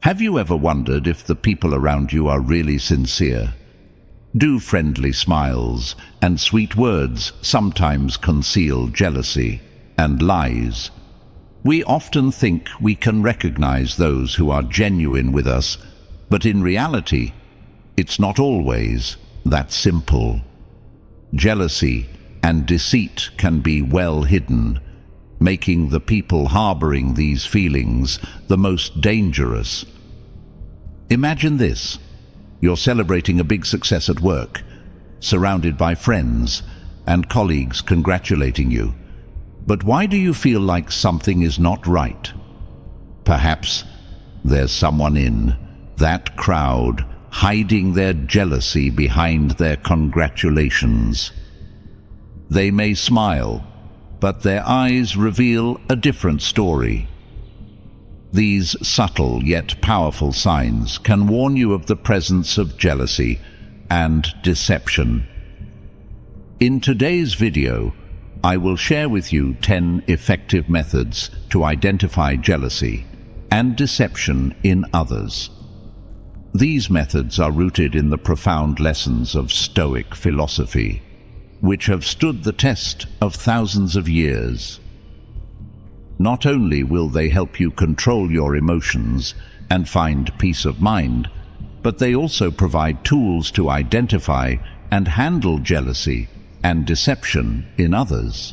Have you ever wondered if the people around you are really sincere? Do friendly smiles and sweet words sometimes conceal jealousy and lies? We often think we can recognize those who are genuine with us, but in reality, it's not always that simple. Jealousy and deceit can be well hidden, making the people harboring these feelings the most dangerous. Imagine this. You're celebrating a big success at work, surrounded by friends and colleagues congratulating you. But why do you feel like something is not right? Perhaps there's someone in that crowd hiding their jealousy behind their congratulations. They may smile, but their eyes reveal a different story. These subtle yet powerful signs can warn you of the presence of jealousy and deception. In today's video, I will share with you 10 effective methods to identify jealousy and deception in others. These methods are rooted in the profound lessons of Stoic philosophy, which have stood the test of thousands of years. Not only will they help you control your emotions and find peace of mind, but they also provide tools to identify and handle jealousy and deception in others.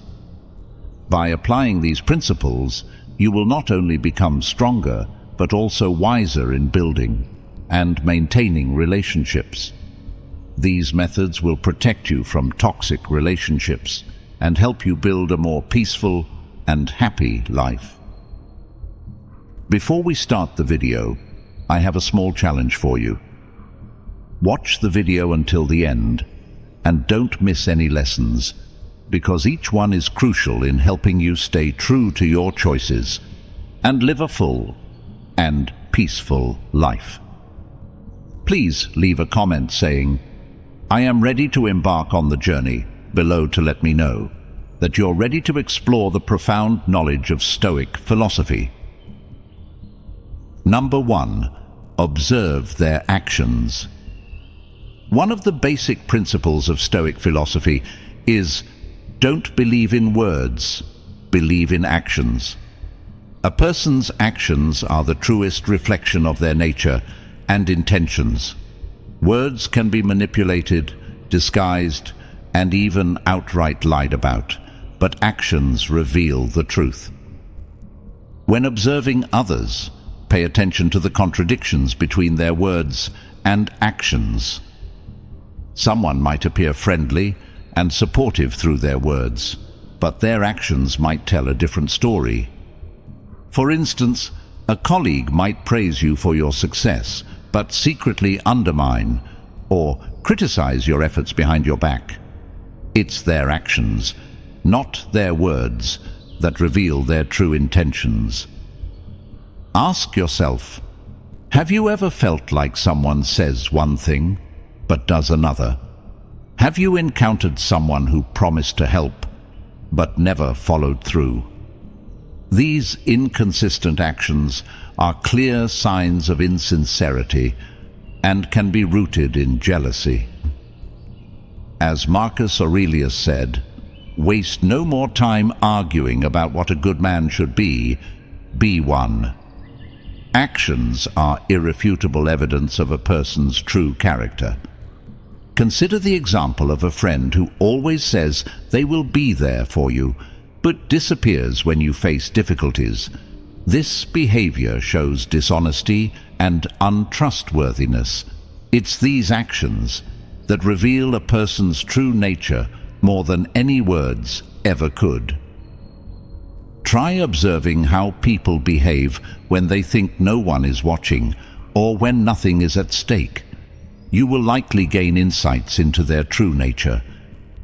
By applying these principles, you will not only become stronger, but also wiser in building and maintaining relationships. These methods will protect you from toxic relationships and help you build a more peaceful and happy life. Before we start the video, I have a small challenge for you. Watch the video until the end and don't miss any lessons, because each one is crucial in helping you stay true to your choices and live a full and peaceful life. Please leave a comment saying, "I am ready to embark on the journey," below to let me know that you're ready to explore the profound knowledge of Stoic philosophy. Number 1. Observe their actions. One of the basic principles of Stoic philosophy is, don't believe in words, believe in actions. A person's actions are the truest reflection of their nature and intentions. Words can be manipulated, disguised, and even outright lied about, but actions reveal the truth. When observing others, pay attention to the contradictions between their words and actions. Someone might appear friendly and supportive through their words, but their actions might tell a different story. For instance, a colleague might praise you for your success, but secretly undermine or criticize your efforts behind your back. It's their actions, not their words, that reveal their true intentions. Ask yourself, have you ever felt like someone says one thing, but does another? Have you encountered someone who promised to help, but never followed through? These inconsistent actions are clear signs of insincerity and can be rooted in jealousy. As Marcus Aurelius said, "Waste no more time arguing about what a good man should be one." Actions are irrefutable evidence of a person's true character. Consider the example of a friend who always says they will be there for you, but disappears when you face difficulties. This behavior shows dishonesty and untrustworthiness. It's these actions that reveal a person's true nature more than any words ever could. Try observing how people behave when they think no one is watching or when nothing is at stake. You will likely gain insights into their true nature.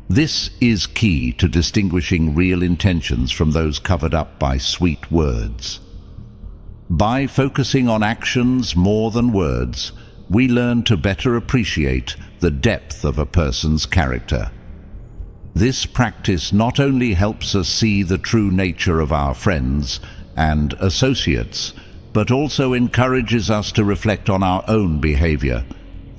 This is key to distinguishing real intentions from those covered up by sweet words. By focusing on actions more than words, we learn to better appreciate the depth of a person's character. This practice not only helps us see the true nature of our friends and associates, but also encourages us to reflect on our own behavior.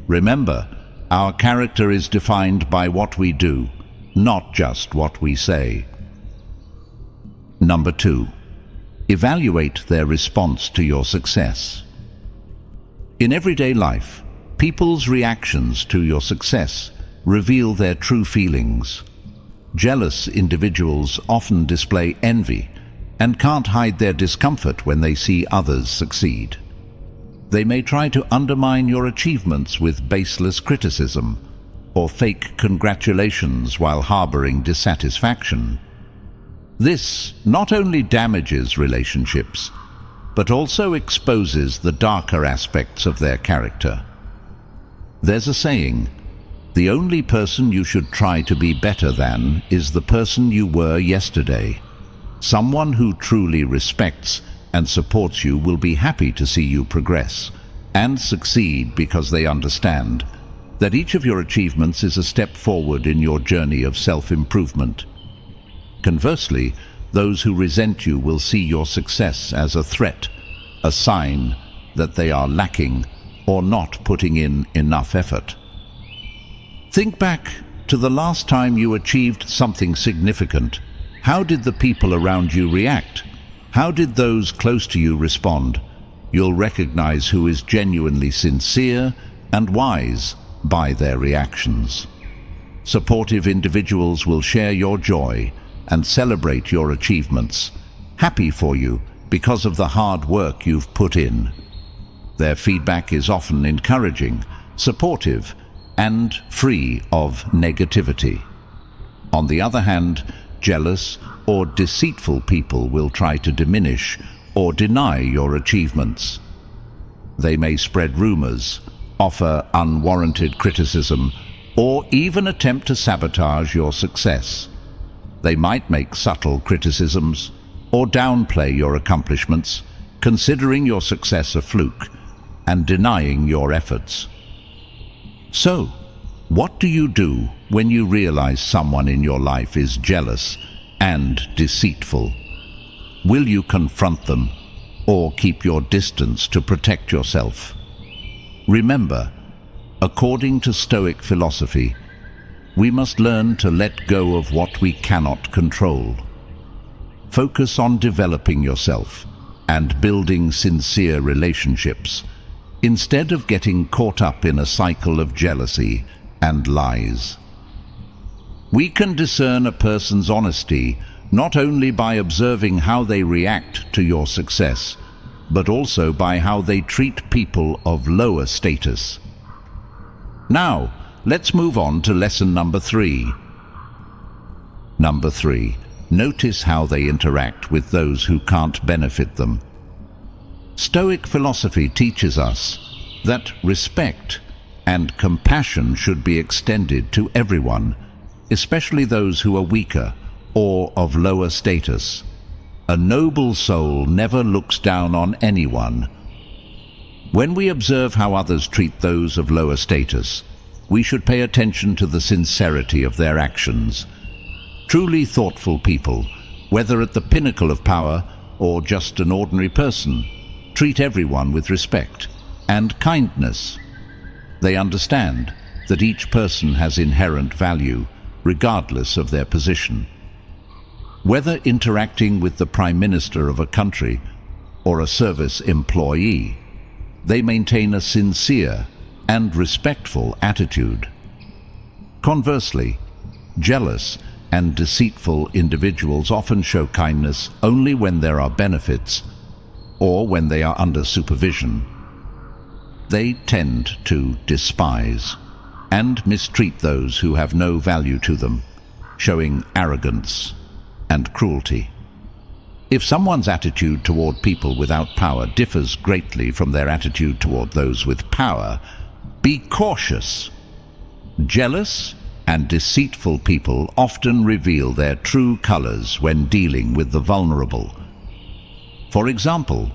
Remember, our character is defined by what we do, not just what we say. Number 2. Evaluate their response to your success. In everyday life, people's reactions to your success reveal their true feelings. Jealous individuals often display envy and can't hide their discomfort when they see others succeed. They may try to undermine your achievements with baseless criticism or fake congratulations while harboring dissatisfaction. This not only damages relationships, but also exposes the darker aspects of their character. There's a saying, the only person you should try to be better than is the person you were yesterday. Someone who truly respects and supports you will be happy to see you progress and succeed because they understand that each of your achievements is a step forward in your journey of self-improvement. Conversely, those who resent you will see your success as a threat, a sign that they are lacking or not putting in enough effort. Think back to the last time you achieved something significant. How did the people around you react? How did those close to you respond? You'll recognize who is genuinely sincere and wise by their reactions. Supportive individuals will share your joy and celebrate your achievements, happy for you because of the hard work you've put in. Their feedback is often encouraging, supportive, and free of negativity. On the other hand, jealous or deceitful people will try to diminish or deny your achievements. They may spread rumors, offer unwarranted criticism, or even attempt to sabotage your success. They might make subtle criticisms or downplay your accomplishments, considering your success a fluke and denying your efforts. So, what do you do when you realize someone in your life is jealous and deceitful? Will you confront them or keep your distance to protect yourself? Remember, according to Stoic philosophy, we must learn to let go of what we cannot control. Focus on developing yourself and building sincere relationships, instead of getting caught up in a cycle of jealousy and lies. We can discern a person's honesty not only by observing how they react to your success, but also by how they treat people of lower status. Now, let's move on to lesson number 3. Number 3. Notice how they interact with those who can't benefit them. Stoic philosophy teaches us that respect and compassion should be extended to everyone, especially those who are weaker or of lower status. A noble soul never looks down on anyone. When we observe how others treat those of lower status, we should pay attention to the sincerity of their actions. Truly thoughtful people, whether at the pinnacle of power or just an ordinary person, treat everyone with respect and kindness. They understand that each person has inherent value, regardless of their position. Whether interacting with the Prime Minister of a country or a service employee, they maintain a sincere and respectful attitude. Conversely, jealous and deceitful individuals often show kindness only when there are benefits or when they are under supervision. They tend to despise and mistreat those who have no value to them, showing arrogance and cruelty. If someone's attitude toward people without power differs greatly from their attitude toward those with power, be cautious. Jealous and deceitful people often reveal their true colors when dealing with the vulnerable. For example,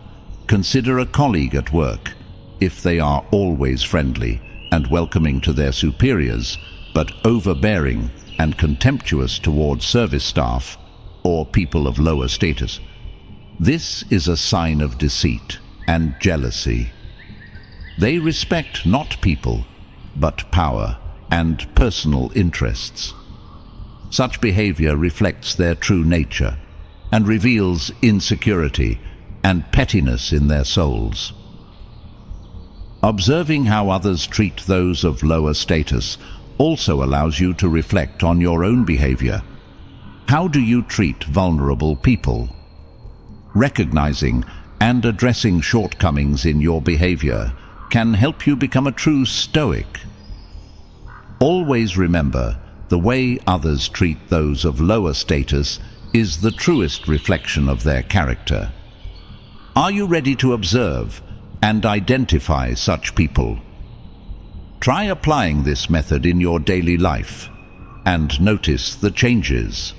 consider a colleague at work. If they are always friendly and welcoming to their superiors, but overbearing and contemptuous toward service staff or people of lower status, this is a sign of deceit and jealousy. They respect not people, but power and personal interests. Such behavior reflects their true nature and reveals insecurity and pettiness in their souls. Observing how others treat those of lower status also allows you to reflect on your own behavior. How do you treat vulnerable people? Recognizing and addressing shortcomings in your behavior can help you become a true Stoic. Always remember, the way others treat those of lower status is the truest reflection of their character. Are you ready to observe and identify such people? Try applying this method in your daily life and notice the changes.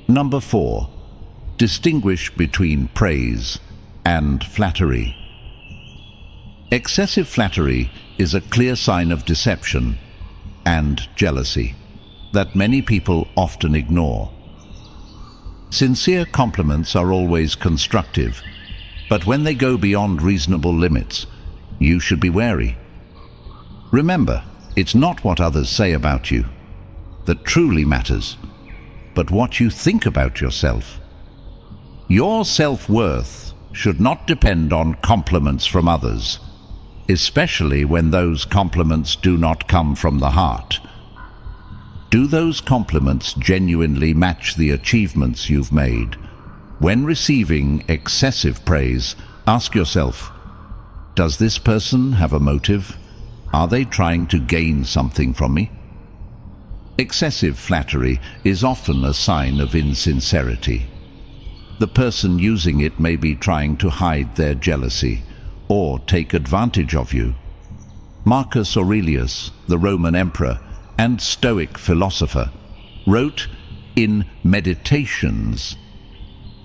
Number 4. Distinguish between praise and flattery. Excessive flattery is a clear sign of deception and jealousy that many people often ignore. Sincere compliments are always constructive, but when they go beyond reasonable limits, you should be wary. Remember, it's not what others say about you that truly matters, but what you think about yourself. Your self-worth should not depend on compliments from others, especially when those compliments do not come from the heart. Do those compliments genuinely match the achievements you've made? When receiving excessive praise, ask yourself, does this person have a motive? Are they trying to gain something from me? Excessive flattery is often a sign of insincerity. The person using it may be trying to hide their jealousy or take advantage of you. Marcus Aurelius, the Roman emperor and Stoic philosopher, wrote in Meditations,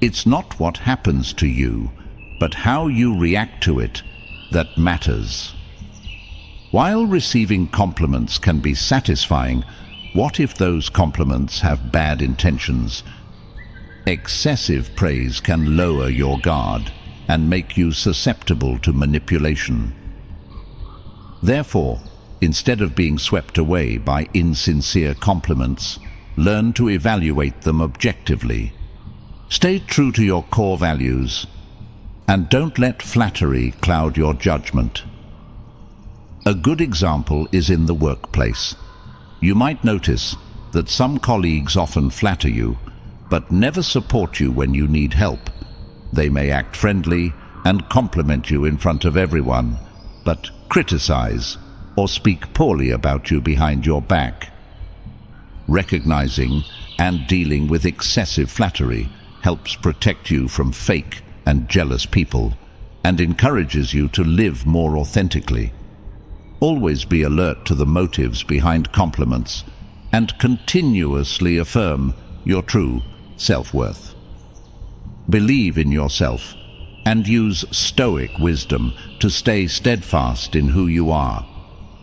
"It's not what happens to you, but how you react to it that matters." While receiving compliments can be satisfying, what if those compliments have bad intentions? Excessive praise can lower your guard and make you susceptible to manipulation. Therefore, instead of being swept away by insincere compliments, learn to evaluate them objectively. Stay true to your core values, and don't let flattery cloud your judgment. A good example is in the workplace. You might notice that some colleagues often flatter you, but never support you when you need help. They may act friendly and compliment you in front of everyone, but criticize or speak poorly about you behind your back. Recognizing and dealing with excessive flattery helps protect you from fake and jealous people and encourages you to live more authentically. Always be alert to the motives behind compliments and continuously affirm your true self-worth. Believe in yourself and use Stoic wisdom to stay steadfast in who you are,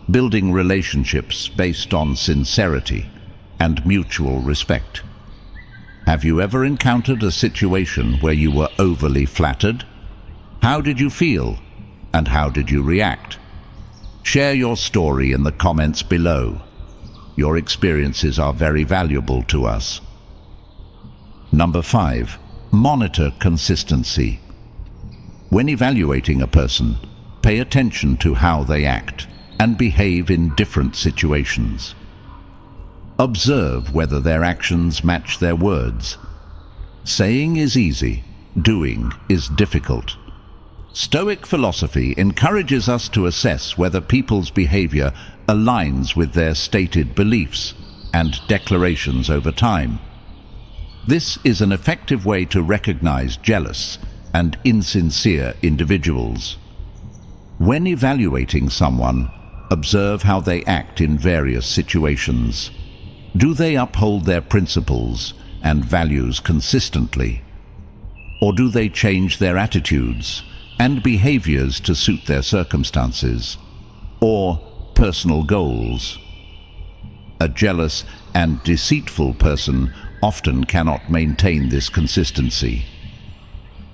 building relationships based on sincerity and mutual respect. Have you ever encountered a situation where you were overly flattered? How did you feel, and how did you react? Share your story in the comments below. Your experiences are very valuable to us. Number 5. Monitor consistency. When evaluating a person, pay attention to how they act and behave in different situations. Observe whether their actions match their words. Saying is easy, doing is difficult. Stoic philosophy encourages us to assess whether people's behavior aligns with their stated beliefs and declarations over time. This is an effective way to recognize jealous and insincere individuals. When evaluating someone, observe how they act in various situations. Do they uphold their principles and values consistently? Or do they change their attitudes and behaviors to suit their circumstances or personal goals? A jealous and deceitful person often cannot maintain this consistency.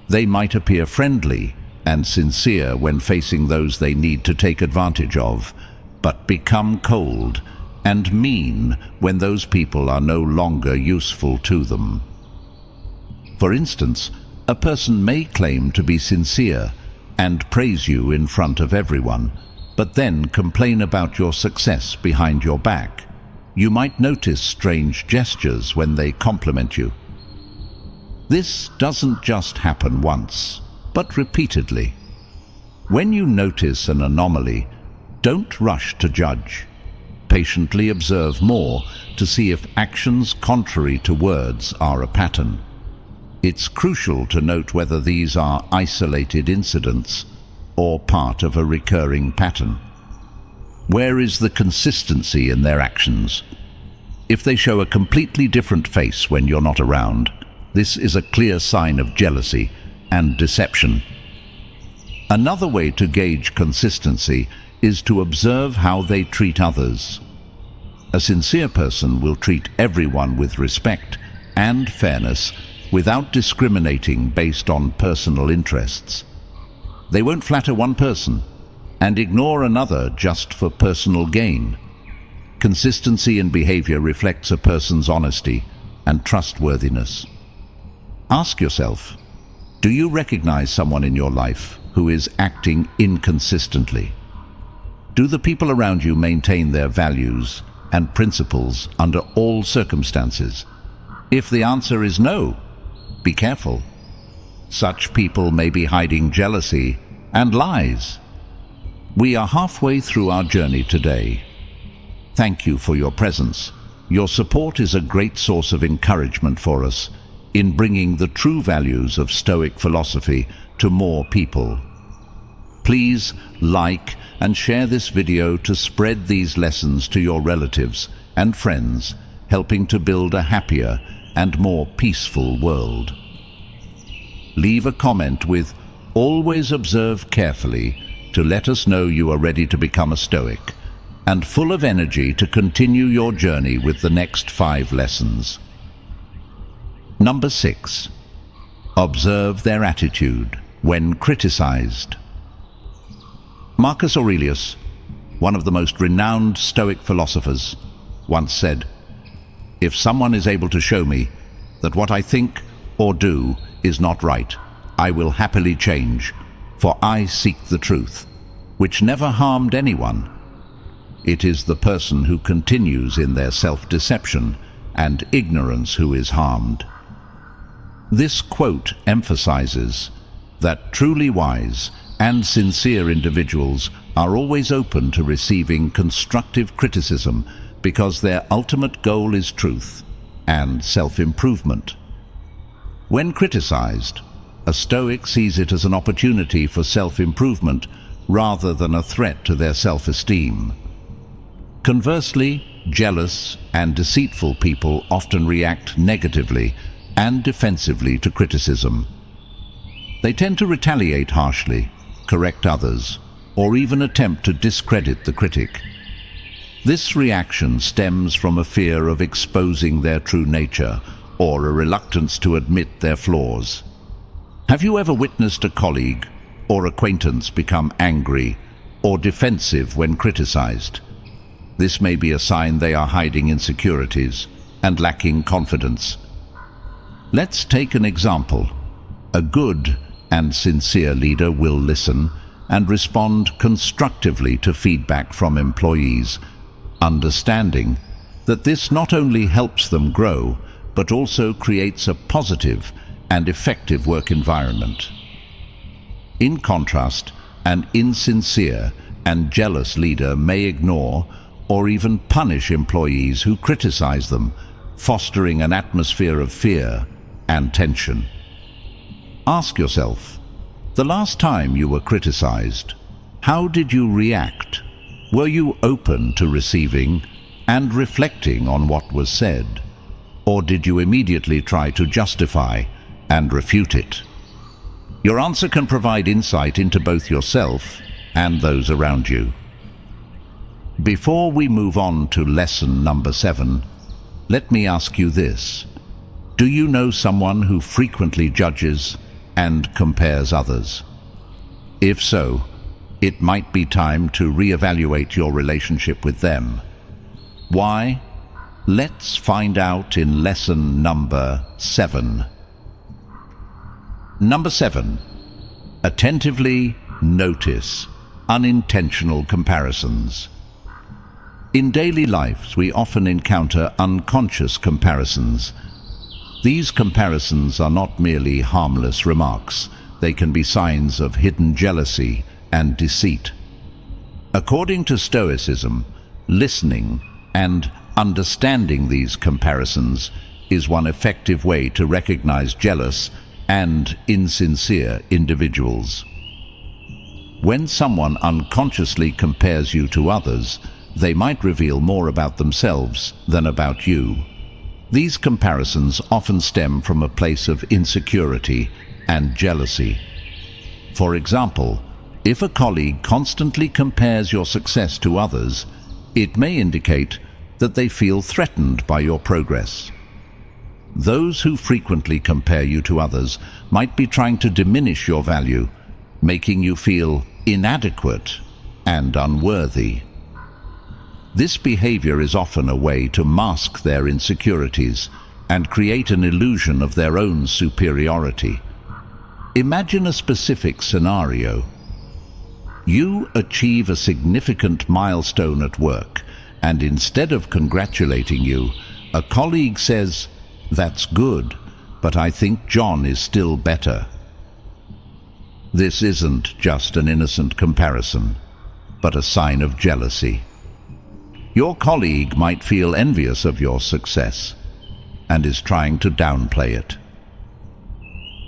They might appear friendly and sincere when facing those they need to take advantage of, but become cold and mean when those people are no longer useful to them. For instance, a person may claim to be sincere and praise you in front of everyone, but then complain about your success behind your back. You might notice strange gestures when they compliment you. This doesn't just happen once, but repeatedly. When you notice an anomaly, don't rush to judge. Patiently observe more to see if actions contrary to words are a pattern. It's crucial to note whether these are isolated incidents or part of a recurring pattern. Where is the consistency in their actions? If they show a completely different face when you're not around, this is a clear sign of jealousy and deception. Another way to gauge consistency is to observe how they treat others. A sincere person will treat everyone with respect and fairness without discriminating based on personal interests. They won't flatter one person and ignore another just for personal gain. Consistency in behavior reflects a person's honesty and trustworthiness. Ask yourself, do you recognize someone in your life who is acting inconsistently? Do the people around you maintain their values and principles under all circumstances? If the answer is no, be careful. Such people may be hiding jealousy and lies. We are halfway through our journey today. Thank you for your presence. Your support is a great source of encouragement for us in bringing the true values of Stoic philosophy to more people. Please like and share this video to spread these lessons to your relatives and friends, helping to build a happier and more peaceful world. Leave a comment with "Always observe carefully" to let us know you are ready to become a Stoic and full of energy to continue your journey with the next 5 lessons. Number 6. Observe their attitude when criticized. Marcus Aurelius, one of the most renowned Stoic philosophers, once said, "If someone is able to show me that what I think or do is not right, I will happily change, for I seek the truth, which never harmed anyone. It is the person who continues in their self-deception and ignorance who is harmed." This quote emphasizes that truly wise and sincere individuals are always open to receiving constructive criticism because their ultimate goal is truth and self-improvement. When criticized, a Stoic sees it as an opportunity for self-improvement rather than a threat to their self-esteem. Conversely, jealous and deceitful people often react negatively and defensively to criticism. They tend to retaliate harshly, correct others, or even attempt to discredit the critic. This reaction stems from a fear of exposing their true nature or a reluctance to admit their flaws. Have you ever witnessed a colleague or acquaintance become angry or defensive when criticized? This may be a sign they are hiding insecurities and lacking confidence. Let's take an example. A good and sincere leader will listen and respond constructively to feedback from employees, understanding that this not only helps them grow, but also creates a positive and effective work environment. In contrast, an insincere and jealous leader may ignore or even punish employees who criticize them, fostering an atmosphere of fear and tension. Ask yourself, the last time you were criticized, how did you react? Were you open to receiving and reflecting on what was said? Or did you immediately try to justify and refute it? Your answer can provide insight into both yourself and those around you. Before we move on to lesson number 7, let me ask you this. Do you know someone who frequently judges and compares others? If so, it might be time to reevaluate your relationship with them. Why? Let's find out in lesson number 7. Number 7. Attentively notice unintentional comparisons. In daily lives, we often encounter unconscious comparisons. These comparisons are not merely harmless remarks. They can be signs of hidden jealousy and deceit. According to Stoicism, listening and understanding these comparisons is one effective way to recognize jealous and insincere individuals. When someone unconsciously compares you to others, they might reveal more about themselves than about you. These comparisons often stem from a place of insecurity and jealousy. For example, if a colleague constantly compares your success to others, it may indicate that they feel threatened by your progress. Those who frequently compare you to others might be trying to diminish your value, making you feel inadequate and unworthy. This behavior is often a way to mask their insecurities and create an illusion of their own superiority. Imagine a specific scenario. You achieve a significant milestone at work, and instead of congratulating you, a colleague says, "That's good, but I think John is still better." This isn't just an innocent comparison, but a sign of jealousy. Your colleague might feel envious of your success and is trying to downplay it.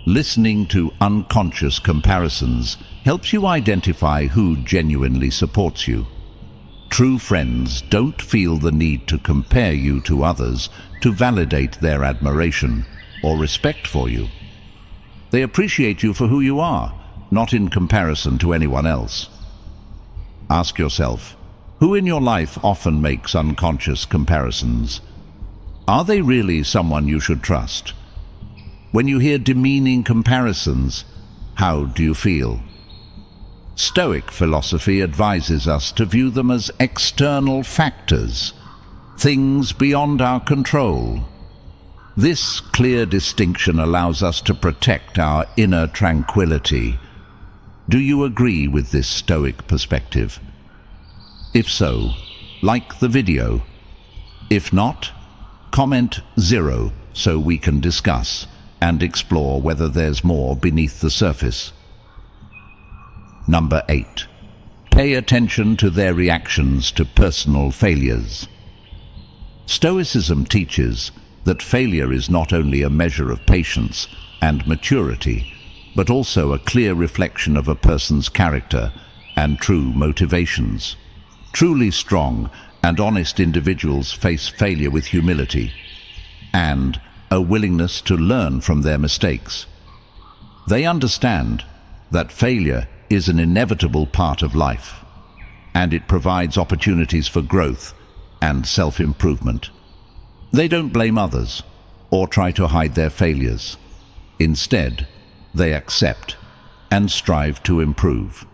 Listening to unconscious comparisons helps you identify who genuinely supports you. True friends don't feel the need to compare you to others to validate their admiration or respect for you. They appreciate you for who you are, not in comparison to anyone else. Ask yourself, who in your life often makes unconscious comparisons? Are they really someone you should trust? When you hear demeaning comparisons, how do you feel? Stoic philosophy advises us to view them as external factors, things beyond our control. This clear distinction allows us to protect our inner tranquility. Do you agree with this Stoic perspective? If so, like the video. If not, comment 0 so we can discuss and explore whether there's more beneath the surface. Number 8. Pay attention to their reactions to personal failures. Stoicism teaches that failure is not only a measure of patience and maturity, but also a clear reflection of a person's character and true motivations. Truly strong and honest individuals face failure with humility and a willingness to learn from their mistakes. They understand that failure is an inevitable part of life, and it provides opportunities for growth and self-improvement. They don't blame others or try to hide their failures. Instead, they accept and strive to improve.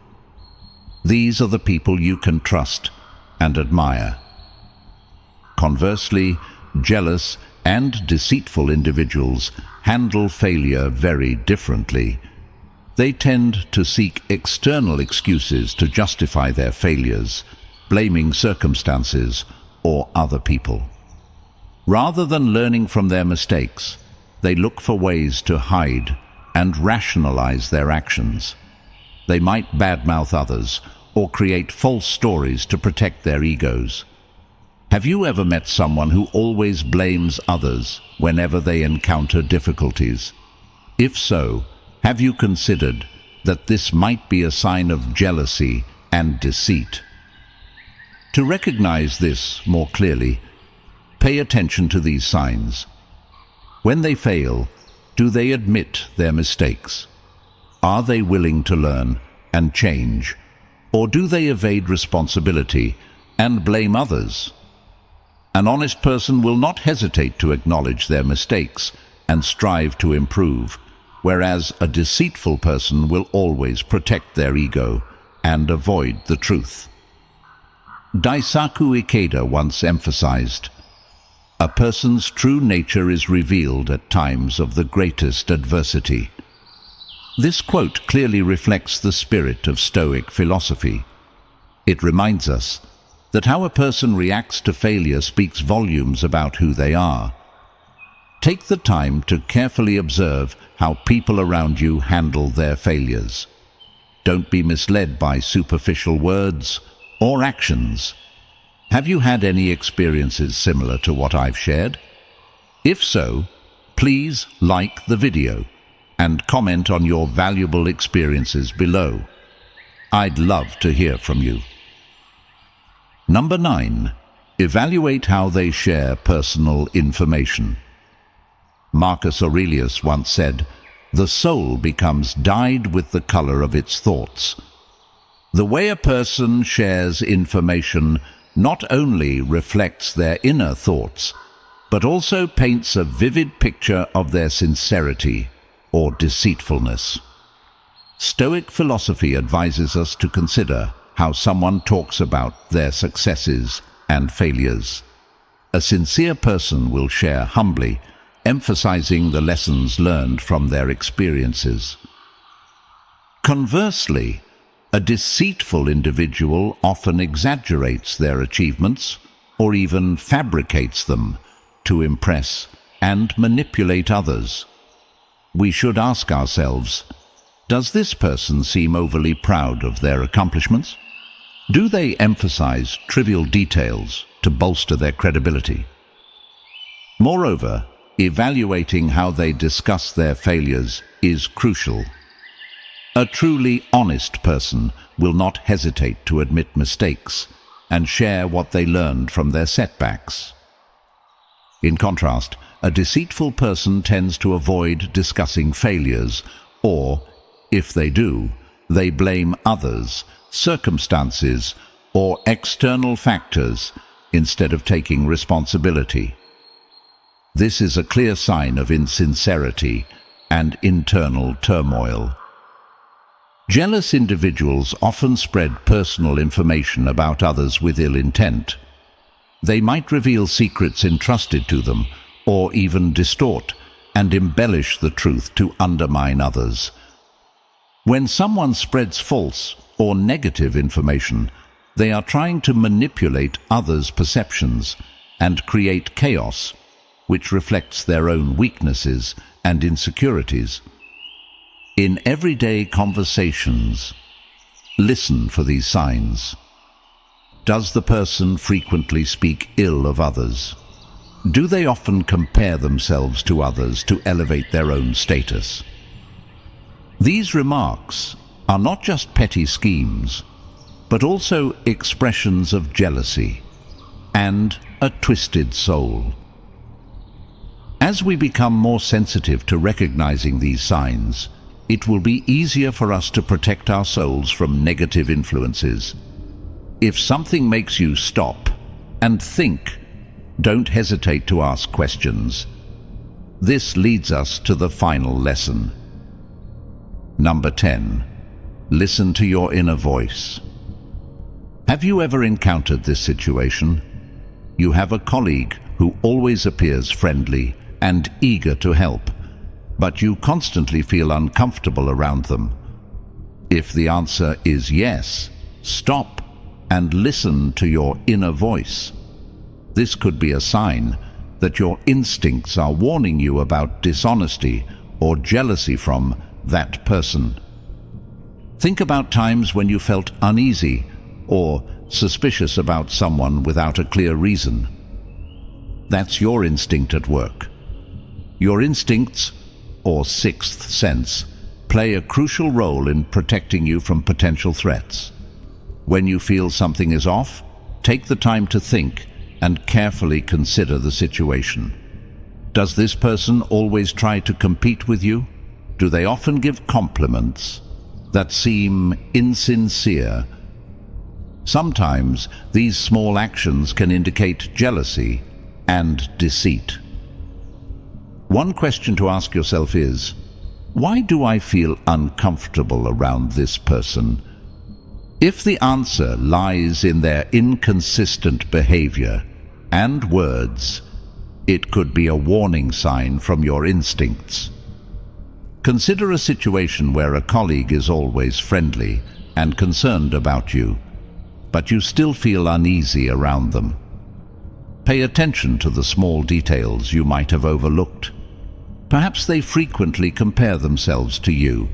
These are the people you can trust and admire. Conversely, jealous and deceitful individuals handle failure very differently. They tend to seek external excuses to justify their failures, blaming circumstances or other people. Rather than learning from their mistakes, they look for ways to hide and rationalize their actions. They might badmouth others or create false stories to protect their egos. Have you ever met someone who always blames others whenever they encounter difficulties? If so, have you considered that this might be a sign of jealousy and deceit? To recognize this more clearly, pay attention to these signs. When they fail, do they admit their mistakes? Are they willing to learn and change? Or do they evade responsibility and blame others? An honest person will not hesitate to acknowledge their mistakes and strive to improve. whereas a deceitful person will always protect their ego and avoid the truth. Daisaku Ikeda once emphasized, "A person's true nature is revealed at times of the greatest adversity." This quote clearly reflects the spirit of Stoic philosophy. It reminds us that how a person reacts to failure speaks volumes about who they are. Take the time to carefully observe how people around you handle their failures. Don't be misled by superficial words or actions. Have you had any experiences similar to what I've shared? If so, please like the video and comment on your valuable experiences below. I'd love to hear from you. Number 9. Evaluate how they share personal information. Marcus Aurelius once said, "The soul becomes dyed with the color of its thoughts." The way a person shares information not only reflects their inner thoughts, but also paints a vivid picture of their sincerity or deceitfulness. Stoic philosophy advises us to consider how someone talks about their successes and failures. A sincere person will share humbly, emphasizing the lessons learned from their experiences. Conversely, a deceitful individual often exaggerates their achievements or even fabricates them to impress and manipulate others. We should ask ourselves, does this person seem overly proud of their accomplishments? Do they emphasize trivial details to bolster their credibility? Moreover, evaluating how they discuss their failures is crucial. A truly honest person will not hesitate to admit mistakes and share what they learned from their setbacks. In contrast, a deceitful person tends to avoid discussing failures, or, if they do, they blame others, circumstances, or external factors instead of taking responsibility. This is a clear sign of insincerity and internal turmoil. Jealous individuals often spread personal information about others with ill intent. They might reveal secrets entrusted to them, or even distort and embellish the truth to undermine others. When someone spreads false or negative information, they are trying to manipulate others' perceptions and create chaos, which reflects their own weaknesses and insecurities. In everyday conversations, listen for these signs. Does the person frequently speak ill of others? Do they often compare themselves to others to elevate their own status? These remarks are not just petty schemes, but also expressions of jealousy and a twisted soul. As we become more sensitive to recognizing these signs, it will be easier for us to protect our souls from negative influences. If something makes you stop and think, don't hesitate to ask questions. This leads us to the final lesson. Number 10. Listen to your inner voice. Have you ever encountered this situation? You have a colleague who always appears friendly and eager to help, but you constantly feel uncomfortable around them. If the answer is yes, stop and listen to your inner voice. This could be a sign that your instincts are warning you about dishonesty or jealousy from that person. Think about times when you felt uneasy or suspicious about someone without a clear reason. That's your instinct at work. Your instincts, or sixth sense, play a crucial role in protecting you from potential threats. When you feel something is off, take the time to think and carefully consider the situation. Does this person always try to compete with you? Do they often give compliments that seem insincere? Sometimes these small actions can indicate jealousy and deceit. One question to ask yourself is, Why do I feel uncomfortable around this person? If the answer lies in their inconsistent behavior and words, it could be a warning sign from your instincts. Consider a situation where a colleague is always friendly and concerned about you, but you still feel uneasy around them. Pay attention to the small details you might have overlooked. Perhaps they frequently compare themselves to you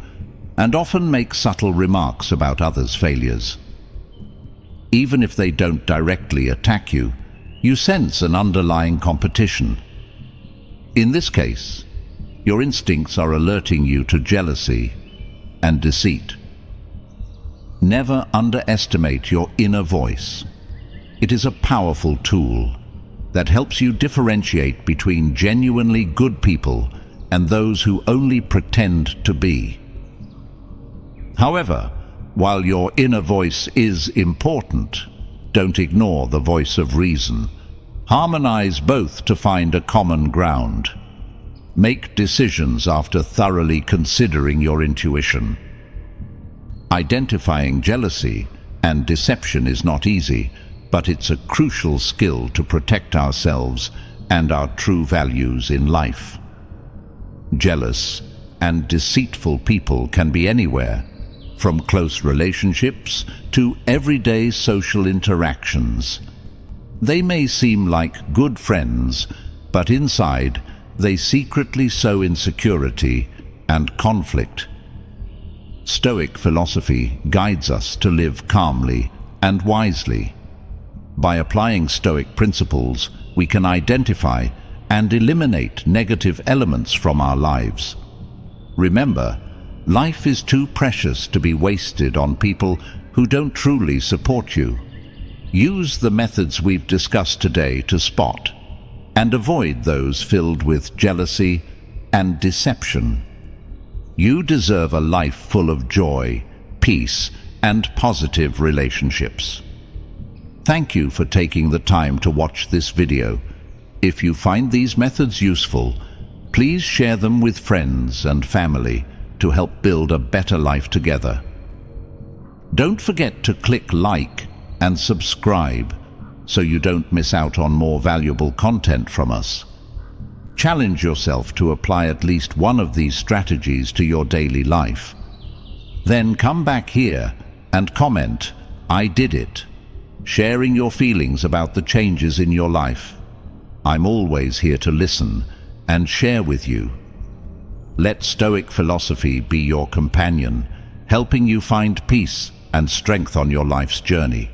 and often make subtle remarks about others' failures. Even if they don't directly attack you, you sense an underlying competition. In this case, your instincts are alerting you to jealousy and deceit. Never underestimate your inner voice. It is a powerful tool that helps you differentiate between genuinely good people and those who only pretend to be. However, while your inner voice is important, don't ignore the voice of reason. Harmonize both to find a common ground. Make decisions after thoroughly considering your intuition. Identifying jealousy and deception is not easy, but it's a crucial skill to protect ourselves and our true values in life. Jealous and deceitful people can be anywhere, from close relationships to everyday social interactions. They may seem like good friends, but inside they secretly sow insecurity and conflict. Stoic philosophy guides us to live calmly and wisely. By applying Stoic principles, we can identify and eliminate negative elements from our lives. Remember, life is too precious to be wasted on people who don't truly support you. Use the methods we've discussed today to spot and avoid those filled with jealousy and deception. You deserve a life full of joy, peace, and positive relationships. Thank you for taking the time to watch this video. If you find these methods useful, please share them with friends and family to help build a better life together. Don't forget to click like and subscribe so you don't miss out on more valuable content from us. Challenge yourself to apply at least one of these strategies to your daily life. Then come back here and comment, "I did it," sharing your feelings about the changes in your life. I'm always here to listen and share with you. Let Stoic philosophy be your companion, helping you find peace and strength on your life's journey.